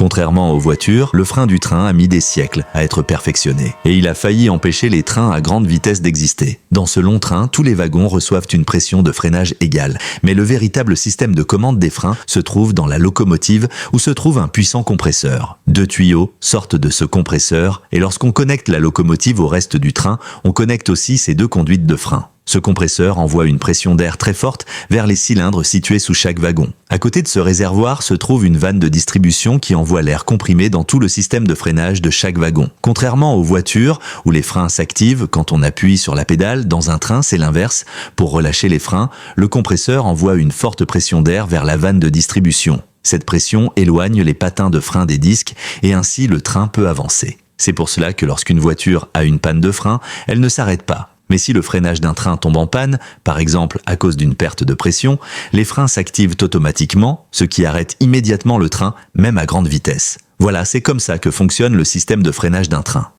Contrairement aux voitures, le frein du train a mis des siècles à être perfectionné et il a failli empêcher les trains à grande vitesse d'exister. Dans ce long train, tous les wagons reçoivent une pression de freinage égale, mais le véritable système de commande des freins se trouve dans la locomotive où se trouve un puissant compresseur. 2 tuyaux sortent de ce compresseur et lorsqu'on connecte la locomotive au reste du train, on connecte aussi ces 2 conduites de frein. Ce compresseur envoie une pression d'air très forte vers les cylindres situés sous chaque wagon. À côté de ce réservoir se trouve une vanne de distribution qui envoie l'air comprimé dans tout le système de freinage de chaque wagon. Contrairement aux voitures, où les freins s'activent quand on appuie sur la pédale, dans un train c'est l'inverse. Pour relâcher les freins, le compresseur envoie une forte pression d'air vers la vanne de distribution. Cette pression éloigne les patins de frein des disques et ainsi le train peut avancer. C'est pour cela que lorsqu'une voiture a une panne de frein, elle ne s'arrête pas. Mais si le freinage d'un train tombe en panne, par exemple à cause d'une perte de pression, les freins s'activent automatiquement, ce qui arrête immédiatement le train, même à grande vitesse. Voilà, c'est comme ça que fonctionne le système de freinage d'un train.